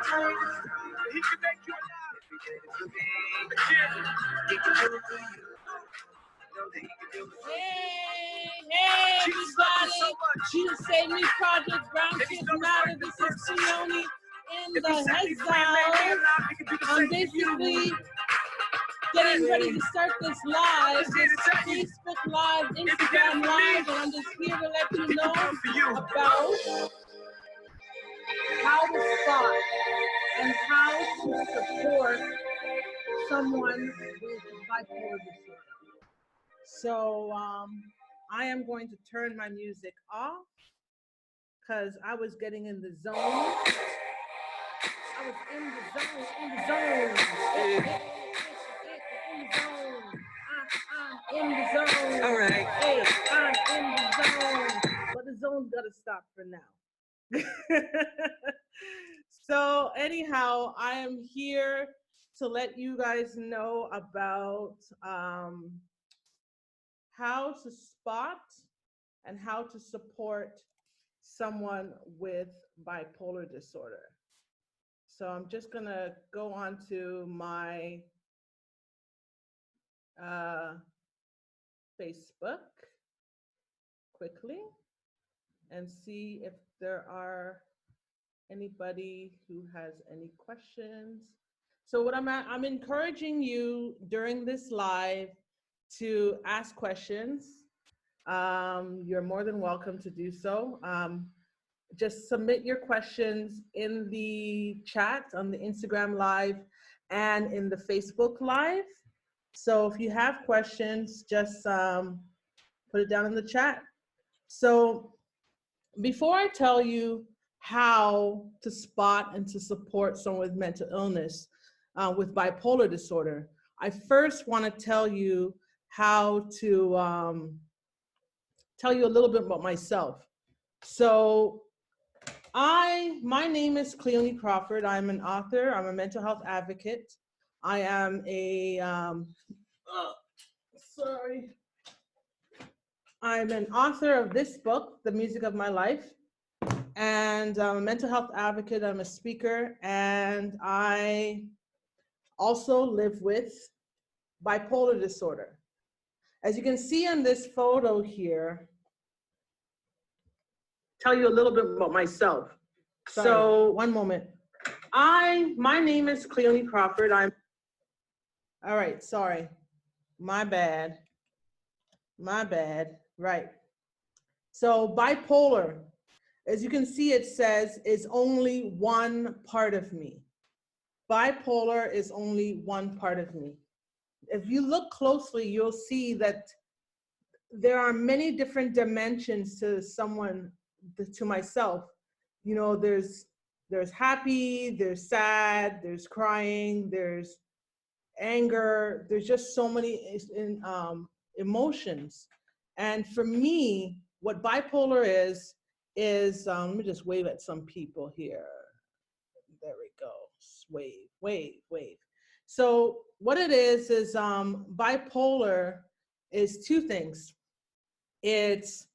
Hey, everybody. Jesus Save Me Project, Brown Kids Matter. This is Cleone in the Exile. I'm basically getting ready to start this live, this Facebook Live, Instagram Live, and I'm just here to let you know about how to spot and how to support someone with bipolar disorder. So I am going to turn my music off because I was getting in the zone. I was in the zone. I'm in the zone. All right. Hey, I'm in the zone. But the zone's got to stop for now. So anyhow, I am here to let you guys know about how to spot and how to support someone with bipolar disorder. So I'm just gonna go on to my Facebook quickly and see if there are anybody who has any questions. So what I'm encouraging you during this live to ask questions. You're more than welcome to do so. Just submit your questions in the chat on the Instagram Live and in the Facebook Live. So if you have questions, just put it down in the chat. So before I tell you how to spot and to support someone with mental illness, with bipolar disorder, I first want to tell you how to tell you a little bit about myself. So my name is Cleone Crawford. I'm an author. I'm a mental health advocate. I am a, I'm an author of this book, The Music of My Life. And I'm a mental health advocate. I'm a speaker. And I also live with bipolar disorder. As you can see in this photo here, tell you a little bit about myself. Sorry. So one moment. My name is Cleone Crawford. All right, sorry. My bad. Right. So bipolar, as you can see, it says is only one part of me. Bipolar is only one part of me. If you look closely, you'll see that there are many different dimensions to someone, to myself. You know, there's happy, there's sad, there's crying, there's anger, there's just so many emotions. And for me, what bipolar is let me just wave at some people here. There we go. Wave. So what it is bipolar is two things. It's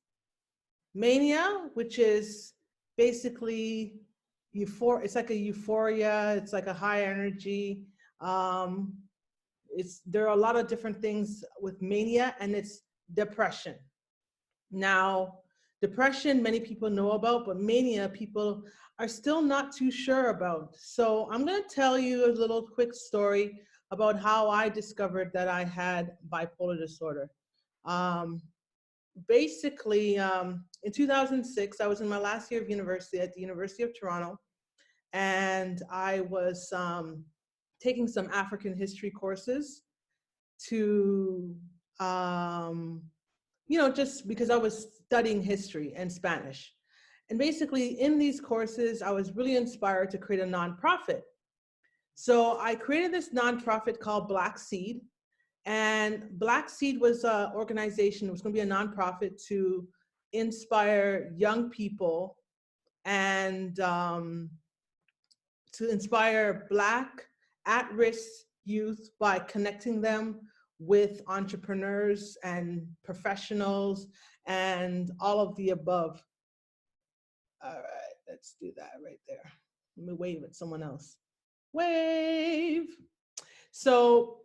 mania, which is basically it's like a euphoria, it's like a high energy. There are a lot of different things with mania, and it's depression. Now, depression, many people know about, but mania, people are still not too sure about. So I'm going to tell you a little quick story about how I discovered that I had bipolar disorder. Basically, in 2006, I was in my last year of university at the University of Toronto, and I was taking some African history courses to, just because I was studying history and Spanish. And basically in these courses, I was really inspired to create a nonprofit. So I created this nonprofit called Black Seed. And Black Seed was an organization, it was going to be a nonprofit to inspire young people and to inspire Black at-risk youth by connecting them with entrepreneurs and professionals and all of the above. All right, let's do that right there. Let me wave at someone else. Wave. So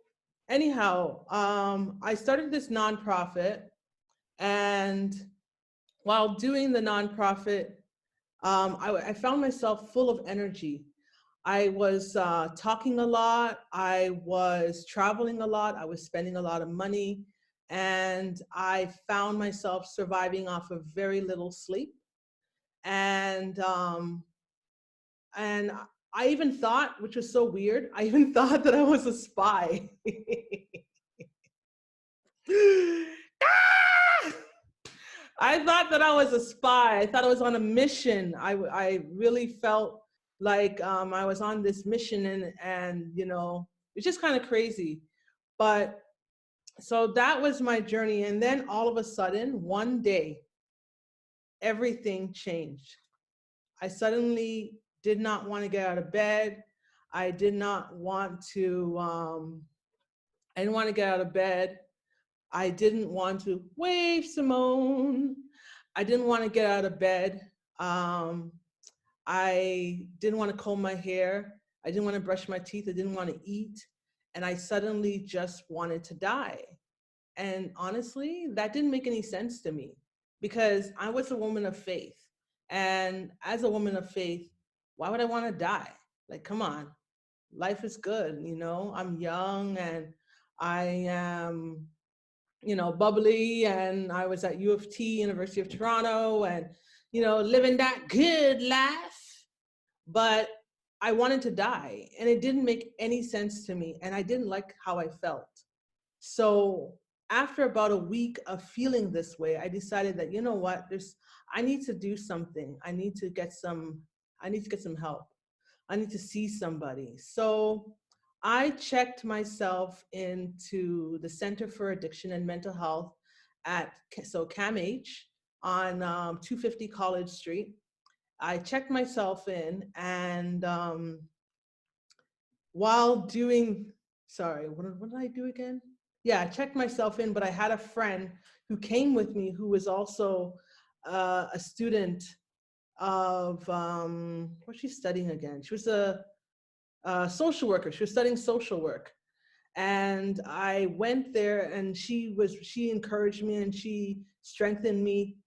anyhow, I started this nonprofit, and while doing the nonprofit, I found myself full of energy. I was talking a lot. I was traveling a lot. I was spending a lot of money. And I found myself surviving off of very little sleep. And and I even thought, which was so weird, I even thought that I was a spy. I thought that I was a spy. I thought I was on a mission. I really felt like I was on this mission, and you know, it's just kind of crazy. But so that was my journey. And then all of a sudden, one day, everything changed. I suddenly did not want to get out of bed. I did not want to, I didn't want to get out of bed. I didn't want to wave Simone. I didn't want to get out of bed. Um, I didn't want to comb my hair. I didn't want to brush my teeth. I didn't want to eat. And I suddenly just wanted to die. And honestly, that didn't make any sense to me because I was a woman of faith. And as a woman of faith, why would I want to die? Like, come on, life is good. You know, I'm young and I am, you know, bubbly, and I was at U of T, University of Toronto, and, you know, living that good life. But I wanted to die and it didn't make any sense to me. And I didn't like how I felt. So after about a week of feeling this way, I decided that, you know what, I need to do something. I need to get some help. I need to see somebody. So I checked myself into the Center for Addiction and Mental Health at CAMH on 250 College Street. I checked myself in, and while doing, sorry, what did I do again? Yeah, I checked myself in, but I had a friend who came with me who was also a student of, what's she studying again? She was a social worker. She was studying social work. And I went there, and she encouraged me and she strengthened me.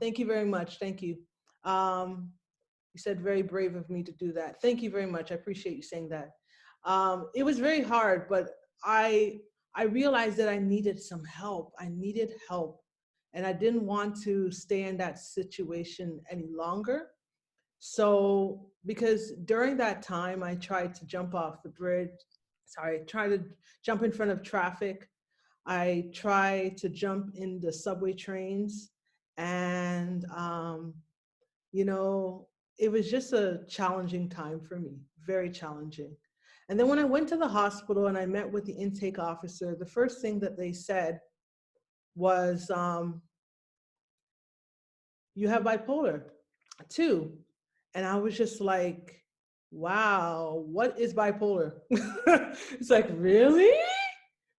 Thank you very much. Thank you. You said very brave of me to do that. Thank you very much. I appreciate you saying that. It was very hard, but I realized that I needed some help. I needed help, and I didn't want to stay in that situation any longer. So, because during that time, I tried to jump off the bridge. Sorry, tried to jump in front of traffic. I tried to jump in the subway trains, and you know, it was just a challenging time for me, very challenging. And then when I went to the hospital and I met with the intake officer, the first thing that they said was, you have bipolar 2. And I was just like, wow, what is bipolar? It's like, really?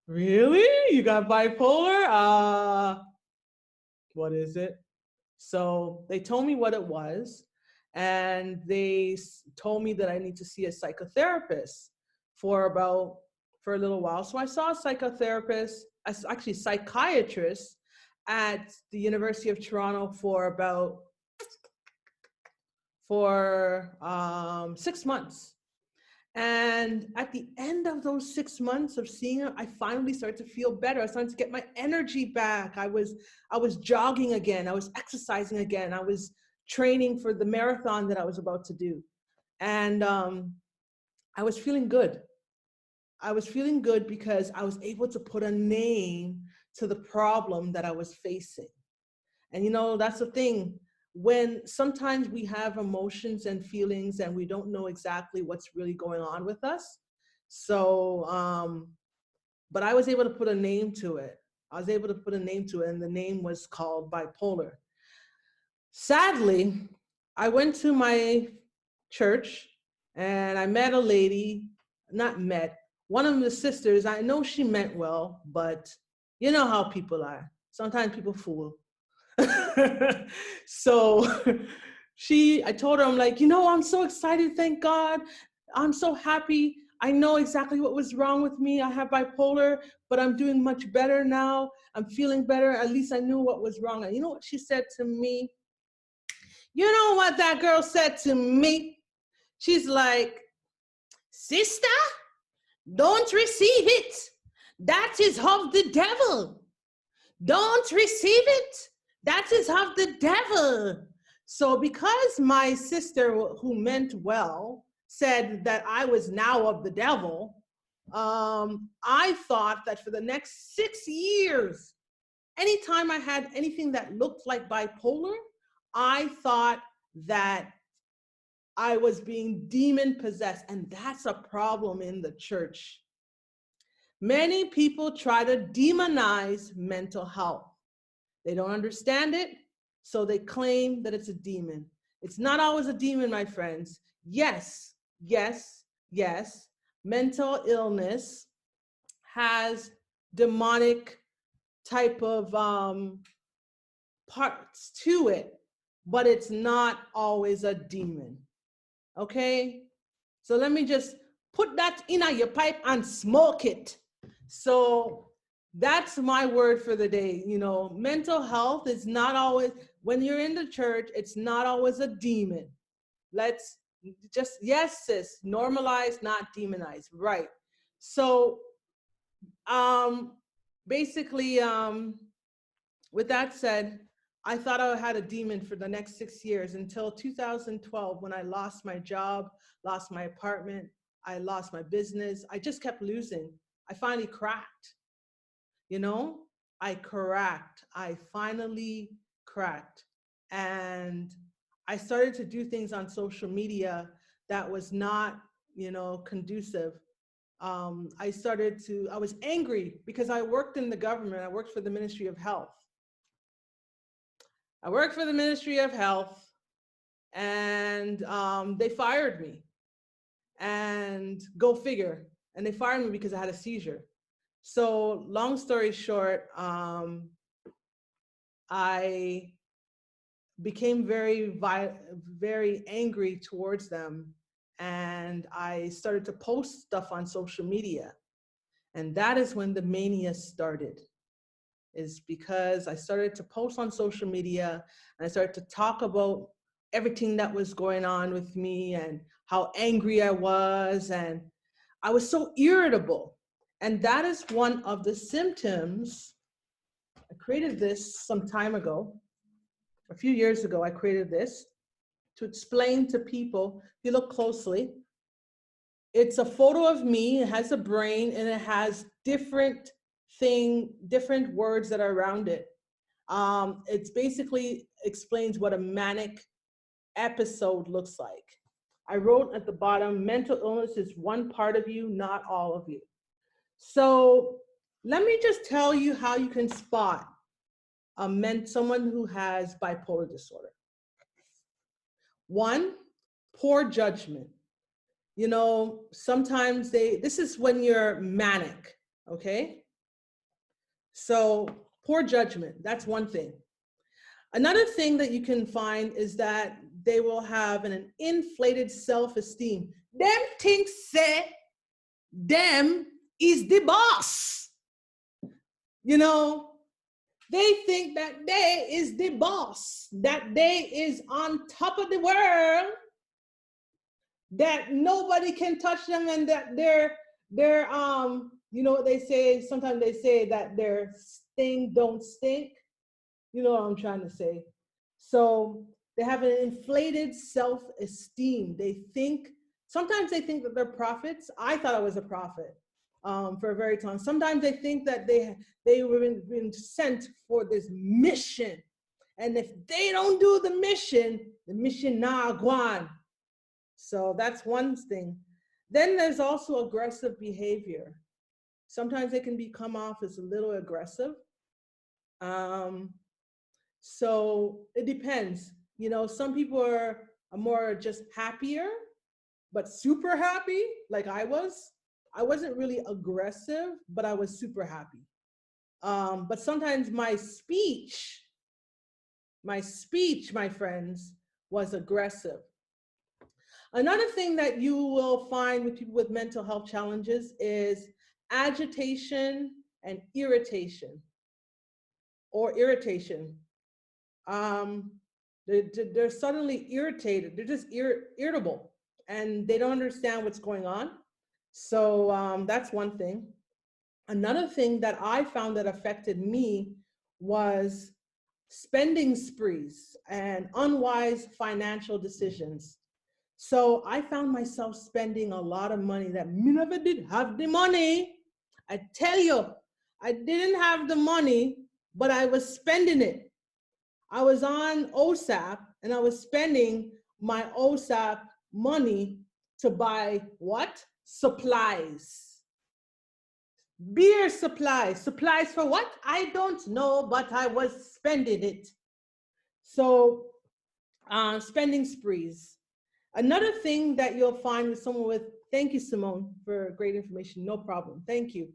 Really? You got bipolar? What is it? So they told me what it was, and they told me that I need to see a psychotherapist for a little while. So I saw a psychotherapist, actually psychiatrist, at the University of Toronto for 6 months. And at the end of those 6 months of seeing her, I finally started to feel better. I started to get my energy back. I was jogging again. I was exercising again. I was training for the marathon that I was about to do. And I was feeling good. I was feeling good because I was able to put a name to the problem that I was facing. And you know, that's the thing. When sometimes we have emotions and feelings and we don't know exactly what's really going on with us. So, but I was able to put a name to it. I was able to put a name to it, and the name was called bipolar. Sadly, I went to my church and I met a lady, not met, one of the sisters. I know she meant well, but you know how people are. Sometimes people fool. So I told her, I'm like, I'm so excited. Thank God. I'm so happy. I know exactly what was wrong with me. I have bipolar, but I'm doing much better now. I'm feeling better. At least I knew what was wrong. And you know what she said to me? You know what that girl said to me? She's like, sister, don't receive it. That is of the devil. Don't receive it. That is of the devil. So because my sister, who meant well, said that I was now of the devil, I thought that for the next 6 years, anytime I had anything that looked like bipolar, I thought that I was being demon possessed. And that's a problem in the church. Many people try to demonize mental health. They don't understand it, so they claim that it's a demon. It's not always a demon, my friends. Yes, yes, yes. Mental illness has demonic type of parts to it, but it's not always a demon. Okay? So let me just put that in your pipe and smoke it. So that's my word for the day. Mental health is not always, when you're in the church, it's not always a demon. Let's just, yes, sis, normalize, not demonize. Right. So basically, with that said, I thought I had a demon for the next 6 years until 2012 when I lost my job, lost my apartment, I lost my business. I just kept losing. I finally cracked. I cracked. I finally cracked. And I started to do things on social media that was not, conducive. I was angry because I worked in the government. I worked for the Ministry of Health. And they fired me. And go figure. And they fired me because I had a seizure. So long story short, I became very angry towards them. And I started to post stuff on social media. And that is when the mania started, is because I started to post on social media and I started to talk about everything that was going on with me and how angry I was. And I was so irritable. And that is one of the symptoms. I created this some time ago. A few years ago, I created this to explain to people. If you look closely, it's a photo of me. It has a brain and it has different words that are around it. It's basically explains what a manic episode looks like. I wrote at the bottom, mental illness is one part of you, not all of you. So let me just tell you how you can spot someone who has bipolar disorder. One, poor judgment. Sometimes this is when you're manic, okay? So poor judgment, that's one thing. Another thing that you can find is that they will have an inflated self-esteem. Them things say them is the boss. They think that they is the boss, that they is on top of the world, that nobody can touch them, and that they're what they say, sometimes they say that their sting don't stink. You know what I'm trying to say. So they have an inflated self-esteem. Sometimes they think that they're prophets. I thought I was a prophet for a very time. Sometimes they think that they were been sent for this mission. And if they don't do the mission nah guan. So that's one thing. Then there's also aggressive behavior. Sometimes they can come off as a little aggressive. So it depends. Some people are more just happier, but super happy, like I was. I wasn't really aggressive, but I was super happy. But sometimes my speech, my friends, was aggressive. Another thing that you will find with people with mental health challenges is agitation and irritation or irritation. Um, they're suddenly irritated. They're just irritable and they don't understand what's going on. So that's one thing. Another thing that I found that affected me was spending sprees and unwise financial decisions. So I found myself spending a lot of money that me never did have the money. I tell you, I didn't have the money, but I was spending it. I was on OSAP and I was spending my OSAP money to buy what? Supplies. Beer supplies. Supplies for what? I don't know, but I was spending it. So, spending sprees. Another thing that you'll find with someone with, thank you, Simone, for great information. No problem. Thank you.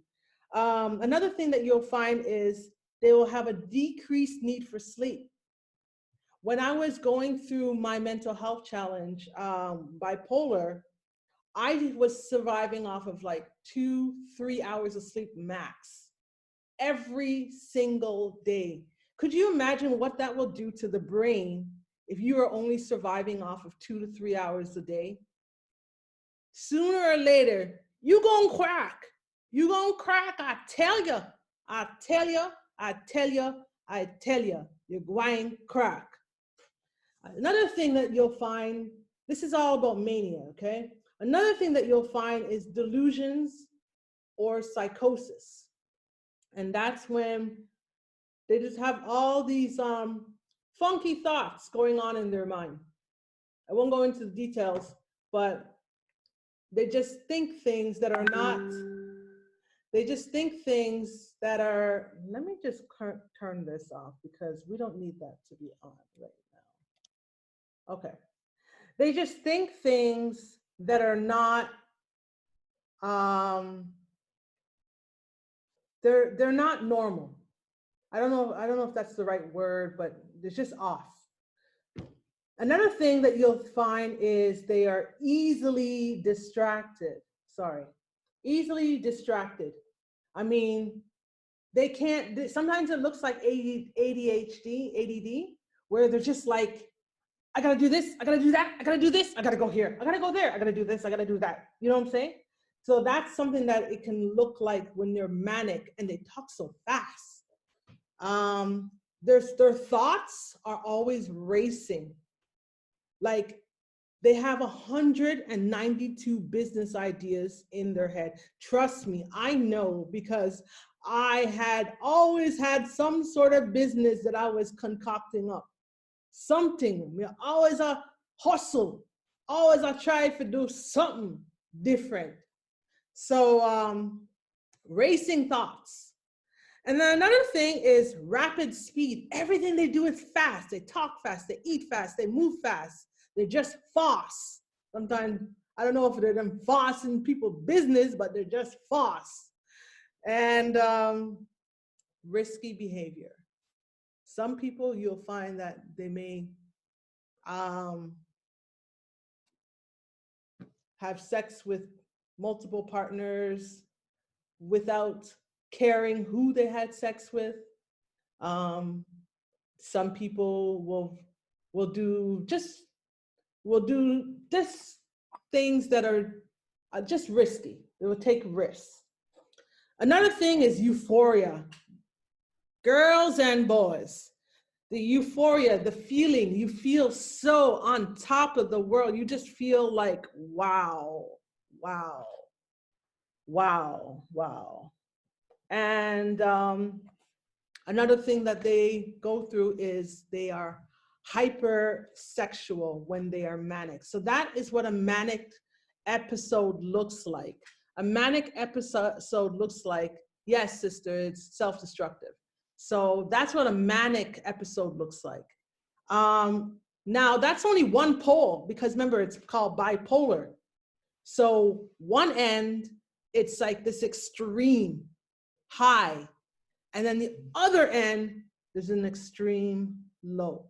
Another thing that you'll find is they will have a decreased need for sleep. When I was going through my mental health challenge, bipolar, I was surviving off of like 2-3 hours of sleep max every single day. Could you imagine what that will do to the brain if you are only surviving off of 2 to 3 hours a day? Sooner or later, you gonna crack. You gonna crack, I tell you. I tell you, I tell you, I tell you. You're going crack. Another thing that you'll find, this is all about mania, okay? Another thing that you'll find is delusions or psychosis. And that's when they just have all these funky thoughts going on in their mind. I won't go into the details, but they just think things that are not, they just think things that are, let me just turn this off because we don't need that to be on right now. Okay. They just think things that are not, they're not normal. I don't know if that's the right word, but it's just off. Another thing that you'll find is they are easily distracted. Sorry, easily distracted. I mean, they can't, sometimes it looks like ADHD, ADD, where they're just like, I gotta do this, I gotta do that, I gotta do this, I gotta go here, I gotta go there, I gotta do this, I gotta do that. You know what I'm saying? So that's something that it can look like when they're manic and they talk so fast. Their thoughts are always racing. Like they have 192 business ideas in their head. Trust me, I know because I had always had some sort of business that I was concocting up. Something, always a hustle, always I try to do something different. So racing thoughts. And then another thing is rapid speed. Everything they do is fast. They talk fast, they eat fast, they move fast. They're just fast. Sometimes, I don't know if they're them fast in people's business, but they're just fast. And risky behavior. Some people you'll find that they may have sex with multiple partners without caring who they had sex with. Some people will do just things that are just risky. They will take risks. Another thing is euphoria. Girls and boys, the euphoria, the feeling, you feel so on top of the world. You just feel like, wow, wow, wow, wow. And another thing that they go through is they are hypersexual when they are manic. So that is what a manic episode looks like. A manic episode looks like, yes, sister, it's self-destructive. So that's what a manic episode looks like. Now that's only one pole because remember, it's called bipolar. So one end, it's like this extreme high. And then the other end, there's an extreme low.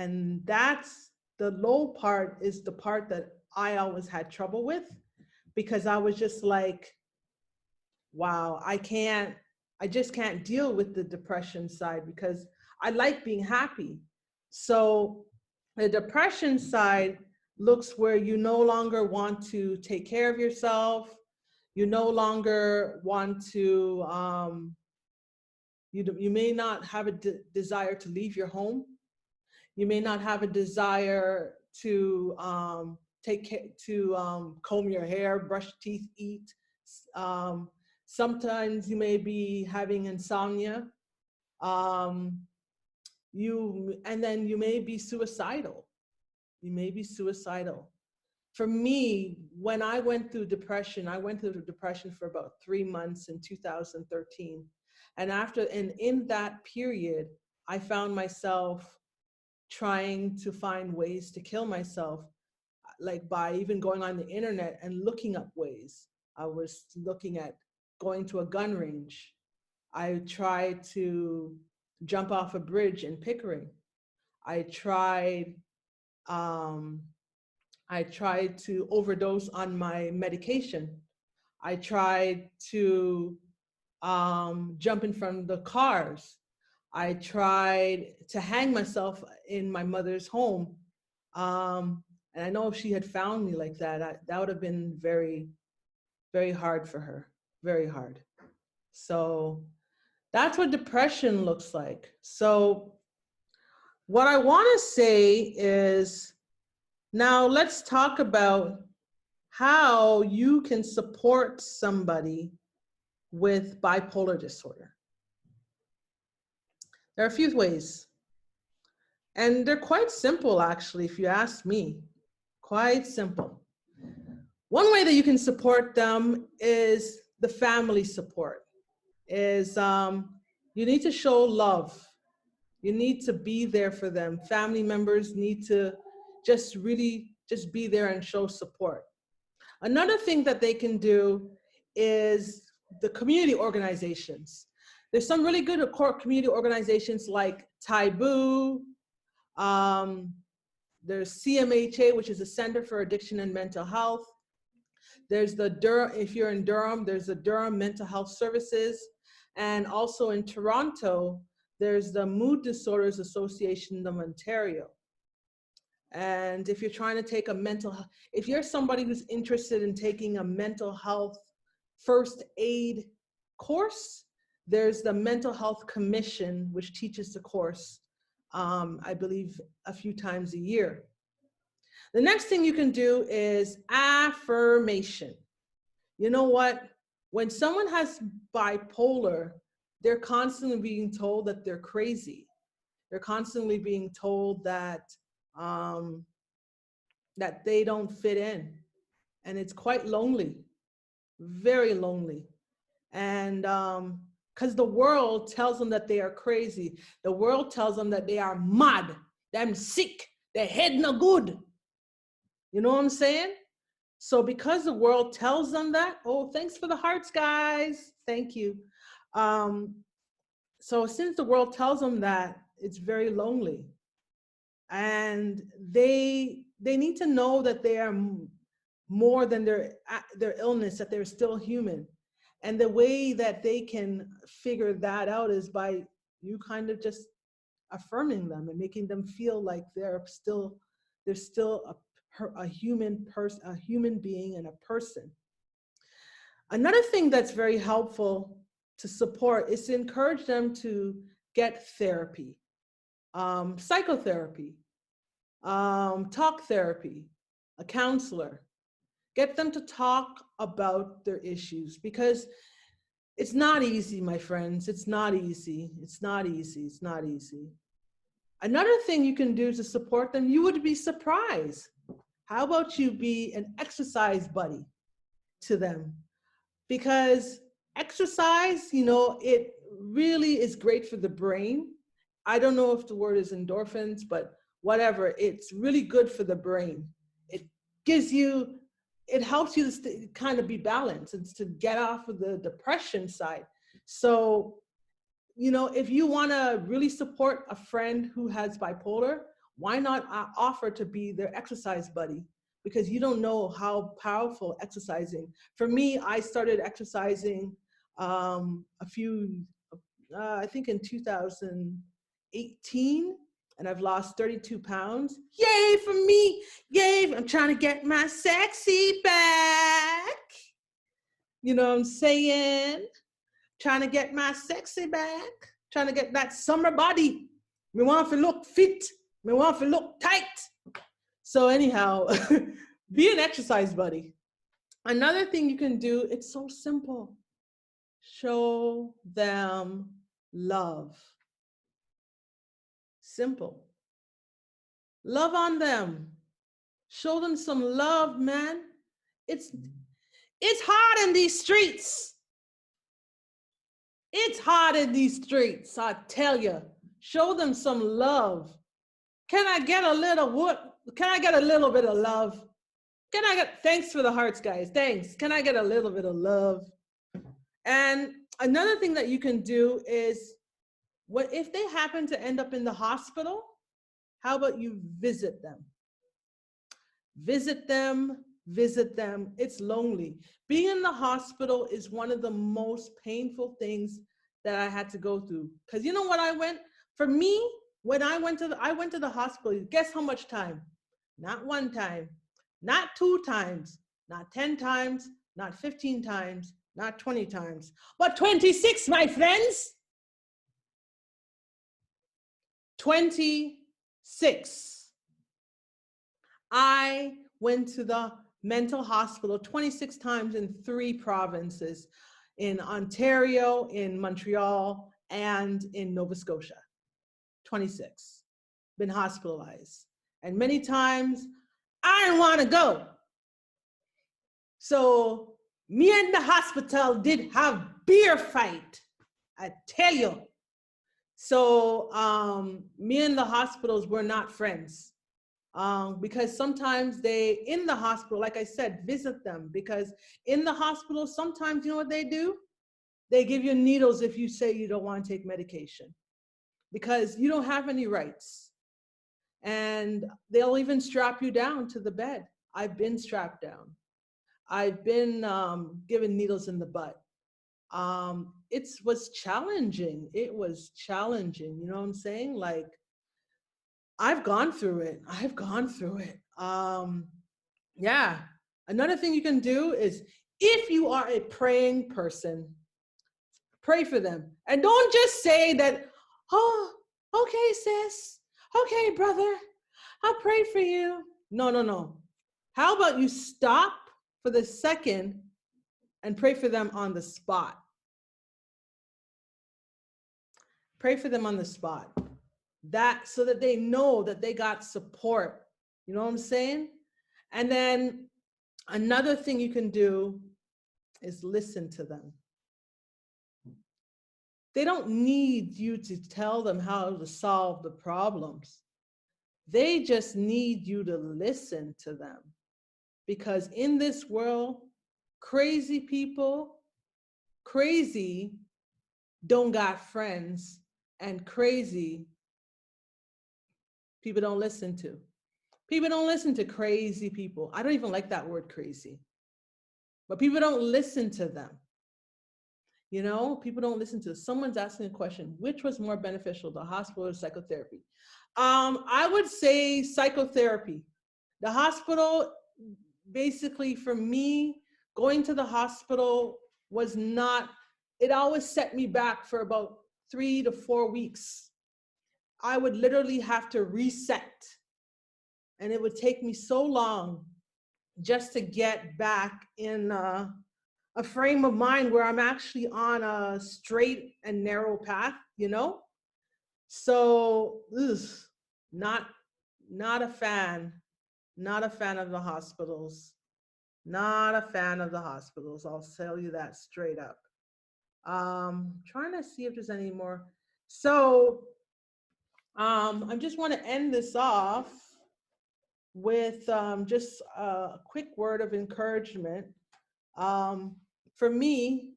And that's the low part, is the part that I always had trouble with, because I was just like, wow, I just can't deal with the depression side, because I like being happy. So the depression side looks where you no longer want to take care of yourself. You no longer want to, you may not have a desire to leave your home. You may not have a desire to comb your hair, brush teeth, eat. Um, Sometimes you may be having insomnia. Um, and then you may be suicidal. You may be suicidal. For me, when I went through depression, I went through depression for about 3 months in 2013. And in that period, I found myself trying to find ways to kill myself, like by even going on the internet and looking up ways. I was looking at going to a gun range. I tried to jump off a bridge in Pickering. I tried um, I tried to overdose on my medication. I tried to jump in front of the cars. I tried to hang myself in my mother's home. And I know if she had found me like that, that would have been very, very hard for her, very hard. So that's what depression looks like. So what I want to say is, now let's talk about how you can support somebody with bipolar disorder. There are a few ways, and they're quite simple, actually, if you ask me. Quite simple. One way that you can support them is the family support. Is you need to show love. You need to be there for them. Family members need to just really just be there and show support. Another thing that they can do is the community organizations. There's some really good core community organizations like Taboo. There's CMHA, which is the Center for Addiction and Mental Health. There's the Durham, if you're in Durham, there's the Durham Mental Health Services. And also in Toronto, there's the Mood Disorders Association of Ontario. And if you're trying to take if you're somebody who's interested in taking a mental health first aid course, there's the Mental Health Commission, which teaches the course, I believe, a few times a year. The next thing you can do is affirmation. You know what? When someone has bipolar, they're constantly being told that they're crazy. They're constantly being told that that they don't fit in. And it's quite lonely, very lonely. And because the world tells them that they are crazy. The world tells them that they are mad, them sick, their head no good. You know what I'm saying? So because the world tells them that, oh, thanks for the hearts, guys. Thank you. So since the world tells them that, it's very lonely. And they need to know that they are more than their illness, that they're still human. And the way that they can figure that out is by you kind of just affirming them and making them feel like they're still a human person, a human being, and a person. Another thing that's very helpful to support is to encourage them to get therapy, psychotherapy, talk therapy, a counselor. Get them to talk about their issues, because it's not easy, my friends. It's not easy. It's not easy. It's not easy. Another thing you can do to support them, you would be surprised. How about you be an exercise buddy to them? Because exercise, you know, it really is great for the brain. I don't know if the word is endorphins, but whatever, it's really good for the brain. It gives you, it helps you to kind of be balanced and to get off of the depression side. So, you know, if you want to really support a friend who has bipolar, why not offer to be their exercise buddy? Because you don't know how powerful exercising. For me, I started exercising I think in 2018, and I've lost 32 pounds. Yay for me! Yay! I'm trying to get my sexy back. You know what I'm saying? Trying to get my sexy back. Trying to get that summer body. Me want to look fit. Me want to look tight. So anyhow, be an exercise buddy. Another thing you can do, it's so simple. Show them love. Simple. Love on them. Show them some love, man. It's hard in these streets. It's hard in these streets, I tell you. Show them some love. Can I get a little what? Can I get a little bit of love? Can I get, thanks for the hearts, guys. Thanks. Can I get a little bit of love? And another thing that you can do is, what if they happen to end up in the hospital? How about you visit them? Visit them, visit them. It's lonely. Being in the hospital is one of the most painful things that I had to go through. Because you know what I went? For me, when I went to the hospital, guess how much time? Not one time, not 2 times, not 10 times, not 15 times, not 20 times, but 26, my friends. 26. I went to the mental hospital 26 times in 3 provinces, in Ontario, in Montreal, and in Nova Scotia. 26. Been hospitalized. And many times, I didn't want to go. So me and the hospital did have beer fight, I tell you. So me and the hospitals were not friends. Because sometimes they, in the hospital, like I said, visit them, because in the hospital, sometimes you know what they do? They give you needles if you say you don't want to take medication, because you don't have any rights. And they'll even strap you down to the bed. I've been strapped down. I've been given needles in the butt. It was challenging. It was challenging. You know what I'm saying? Like, I've gone through it. I've gone through it. Yeah. Another thing you can do is, if you are a praying person, pray for them. And don't just say that, oh, okay, sis. Okay, brother. I'll pray for you. No, no, no. How about you stop for the second and pray for them on the spot? Pray for them on the spot. That, so that they know that they got support. You know what I'm saying? And then another thing you can do is listen to them. They don't need you to tell them how to solve the problems. They just need you to listen to them. Because in this world, crazy people, crazy don't got friends, and crazy people don't listen to. People don't listen to crazy people. I don't even like that word, crazy. But people don't listen to them. You know, people don't listen to. Someone's asking a question: which was more beneficial, the hospital or psychotherapy? I would say psychotherapy. The hospital, basically for me, going to the hospital was not, it always set me back for about 3 to 4 weeks. I would literally have to reset. And it would take me so long just to get back in a frame of mind where I'm actually on a straight and narrow path, you know? So, not a fan, not a fan of the hospitals, not a fan of the hospitals. I'll tell you that straight up. Trying to see if there's any more. So, I just want to end this off with just a quick word of encouragement. For me,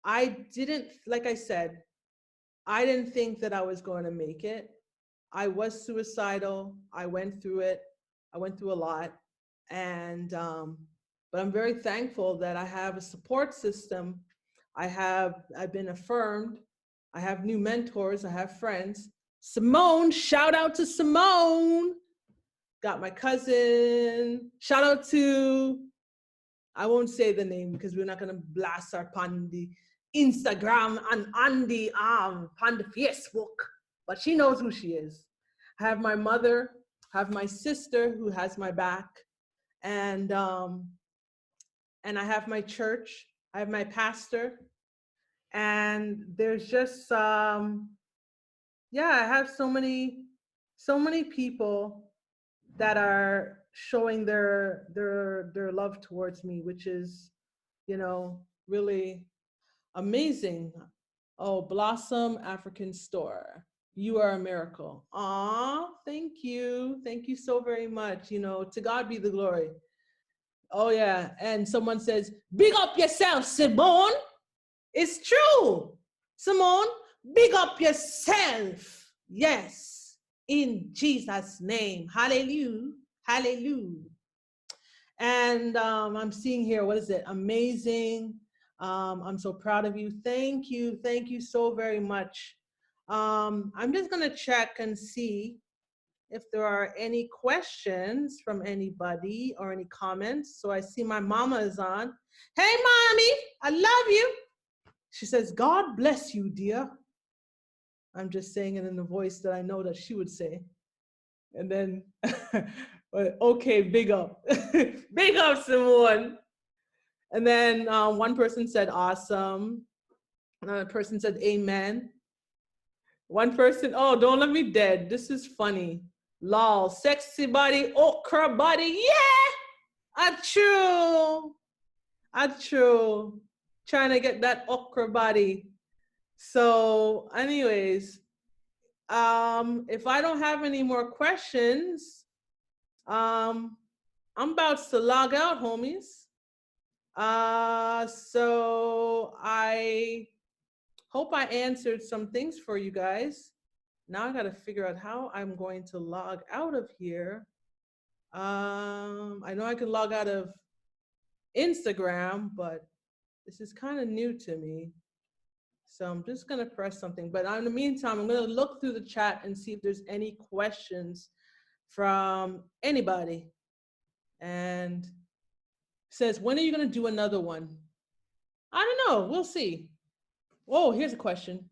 I didn't, like I said, I didn't think that I was going to make it. I was suicidal. I went through it. I went through a lot. And, but I'm very thankful that I have a support system. I've been affirmed. I have new mentors. I have friends. Simone, shout out to Simone. Got my cousin. Shout out to, I won't say the name because we're not gonna blast our on the Instagram and on the Facebook, but she knows who she is. I have my mother, I have my sister who has my back, and I have my church, I have my pastor, and there's just yeah, I have so many people that are showing their love towards me, which is, you know, really amazing. Oh, Blossom African Store. You are a miracle. Aw, thank you. Thank you so very much. You know, to God be the glory. Oh yeah. And someone says, big up yourself, Simone. It's true. Simone, big up yourself. Yes. In Jesus' name. Hallelujah. Hallelujah. And I'm seeing here, what is it? Amazing. I'm so proud of you. Thank you. Thank you so very much. I'm just going to check and see if there are any questions from anybody or any comments. So I see my mama is on. Hey, mommy, I love you. She says, God bless you, dear. I'm just saying it in the voice that I know that she would say. And then, okay, big up. Big up, Simone. And then one person said, awesome. Another person said, amen. One person, oh, don't let me dead. This is funny. Lol, sexy body, okra body. Yeah, achoo. Achoo. Trying to get that okra body. So anyways, if I don't have any more questions, I'm about to log out, homies. So I hope I answered some things for you guys. Now I got to figure out how I'm going to log out of here. I know I can log out of Instagram, but this is kind of new to me. So I'm just going to press something. But in the meantime, I'm going to look through the chat and see if there's any questions from anybody. And says, when are you going to do another one? I don't know. We'll see. Oh, here's a question.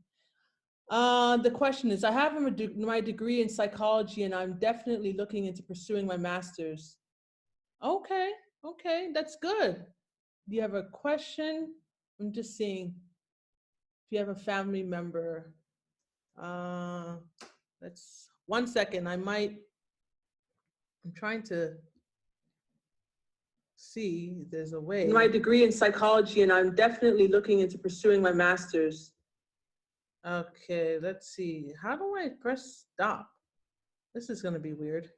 The question is, I have my degree in psychology and I'm definitely looking into pursuing my master's. Okay, okay, that's good. Do you have a question? I'm just seeing if you have a family member. Let's, 1 second, I'm trying to see if there's a way. My degree in psychology and I'm definitely looking into pursuing my master's. Okay, let's see. How do I press stop? This is going to be weird.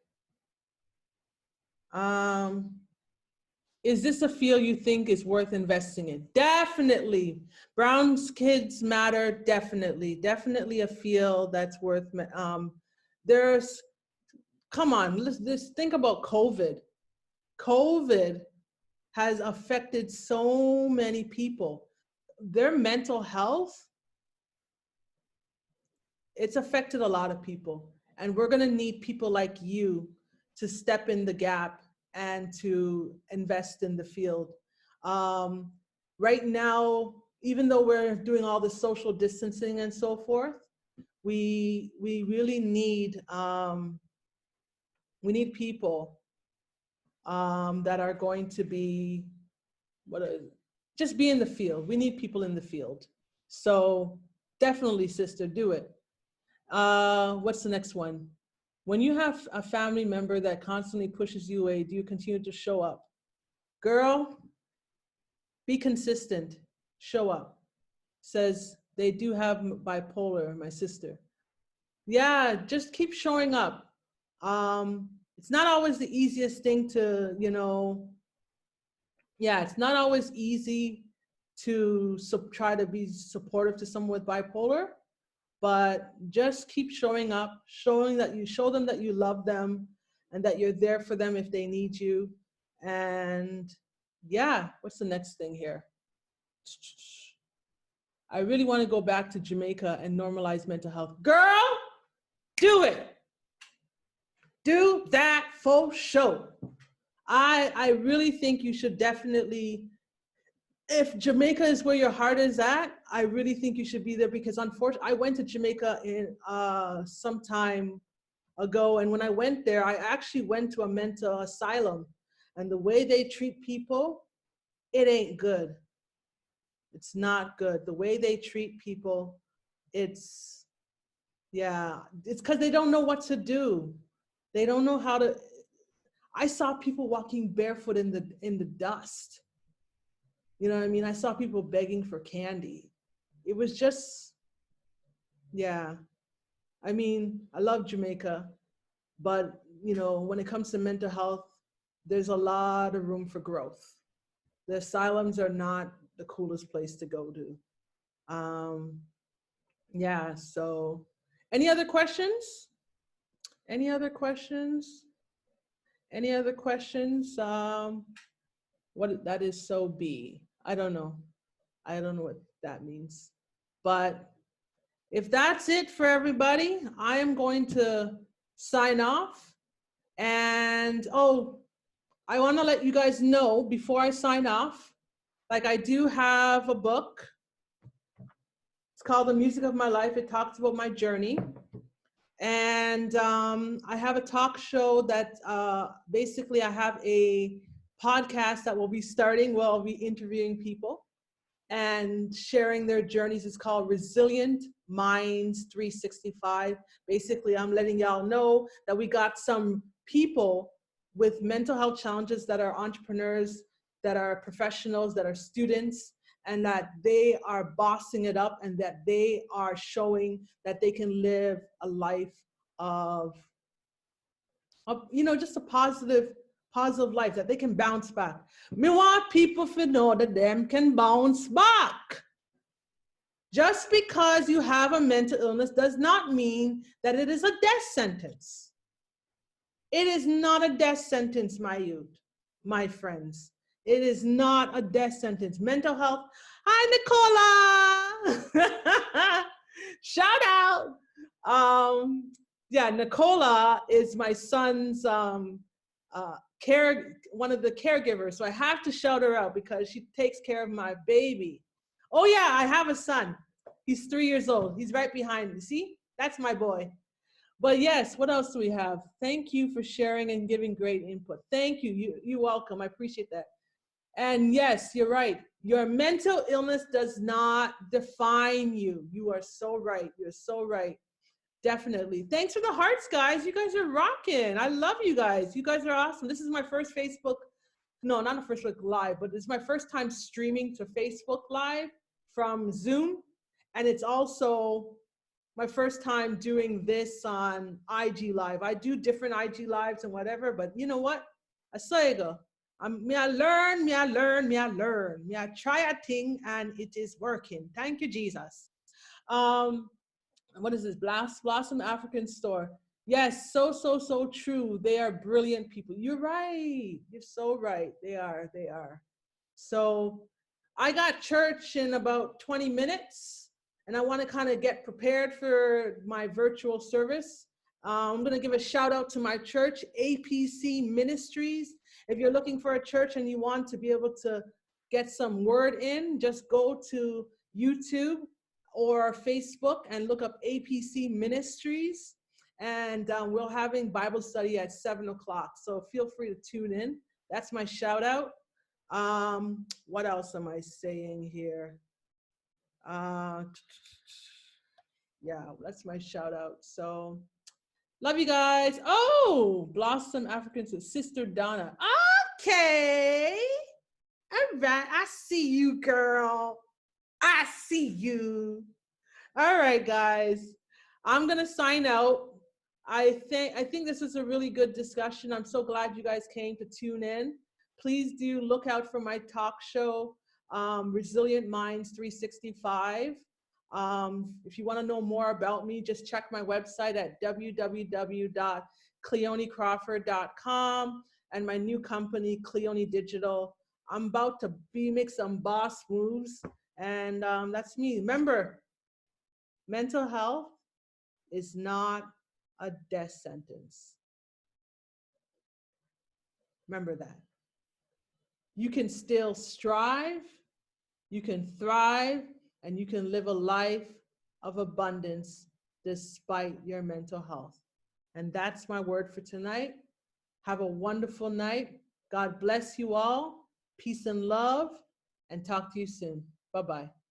Is this a field you think is worth investing in? Definitely. Brown's Kids Matter, definitely. Definitely a field that's worth, there's, come on, let's think about COVID. COVID has affected so many people. Their mental health, it's affected a lot of people. And we're gonna need people like you to step in the gap and to invest in the field. Right now, even though we're doing all the social distancing and so forth, we really need, we need people that are going to be, just be in the field. We need people in the field. So definitely, sister, do it. What's the next one? When you have a family member that constantly pushes you away, do you continue to show up? Girl, be consistent, show up. Says they do have bipolar, my sister. Yeah, just keep showing up. It's not always the easiest thing to, you know, yeah, it's not always easy to try to be supportive to someone with bipolar, but just keep showing up, showing that you show them that you love them and that you're there for them if they need you. And yeah, what's the next thing here? I really want to go back to Jamaica and normalize mental health. Girl, do it. Do that for sure. I really think you should definitely, if Jamaica is where your heart is at, I really think you should be there, because unfortunately, I went to Jamaica in some time ago, and when I went there, I actually went to a mental asylum, and the way they treat people, it ain't good. It's not good. The way they treat people, it's, yeah, it's because they don't know what to do. They don't know how to. I saw people walking barefoot in the dust. You know what I mean? I saw people begging for candy. It was just, yeah. I mean, I love Jamaica, but you know, when it comes to mental health, there's a lot of room for growth. The asylums are not the coolest place to go to. Um, yeah, so any other questions? Any other questions? Any other questions? What that is so B. I don't know. I don't know what that means. But if that's it for everybody, I am going to sign off. And oh, I want to let you guys know before I sign off, like I do have a book. It's called The Music of My Life. It talks about my journey. And I have a talk show that basically I have a podcast that will be starting where I'll be interviewing people and sharing their journeys. It's called Resilient Minds 365. Basically, I'm letting y'all know that we got some people with mental health challenges that are entrepreneurs, that are professionals, that are students, and that they are bossing it up, and that they are showing that they can live a life of you know, just a positive life, that they can bounce back. Me want people to know that them can bounce back. Just because you have a mental illness does not mean that it is a death sentence. It is not a death sentence, my youth, my friends. It is not a death sentence. Mental health. Hi, Nicola. Shout out. Yeah, Nicola is my son's one of the caregivers. So I have to shout her out because she takes care of my baby. Oh yeah, I have a son. He's 3 years old. He's right behind me. See, that's my boy. But yes, what else do we have? Thank you for sharing and giving great input. Thank you. You're welcome. I appreciate that. And yes, you're right. Your mental illness does not define you. You are so right. You're so right. Definitely. Thanks for the hearts, guys. You guys are rocking. I love you guys. You guys are awesome. This is my first Facebook, no, not a first Facebook Live, but it's my first time streaming to Facebook Live from Zoom. And it's also my first time doing this on IG Live. I do different IG Lives and whatever, but you know what? I say you go. Me I learn. Me I try a thing and it is working. Thank you, Jesus. What is this? Blossom African Store. Yes, so true. They are brilliant people. You're right. You're so right. They are. So I got church in about 20 minutes, and I want to kind of get prepared for my virtual service. I'm going to give a shout out to my church, APC Ministries. If you're looking for a church and you want to be able to get some word in, just go to YouTube or Facebook and look up APC Ministries. And we're having Bible study at 7 o'clock. So feel free to tune in. That's my shout out. What else am I saying here? Yeah, that's my shout out. So love you guys. Oh, Blossom Africans, Sister Donna. Okay. All right. I see you, girl. I see you. All right, guys. I'm gonna sign out. I think this was a really good discussion. I'm so glad you guys came to tune in. Please do look out for my talk show, Resilient Minds 365. If you want to know more about me, just check my website at www.cleonecrawford.com and my new company, Cleone Digital. I'm about to make some boss moves, and that's me. Remember, mental health is not a death sentence. Remember that. You can still strive, you can thrive, and you can live a life of abundance despite your mental health. And that's my word for tonight. Have a wonderful night. God bless you all. Peace and love, and talk to you soon. Bye-bye.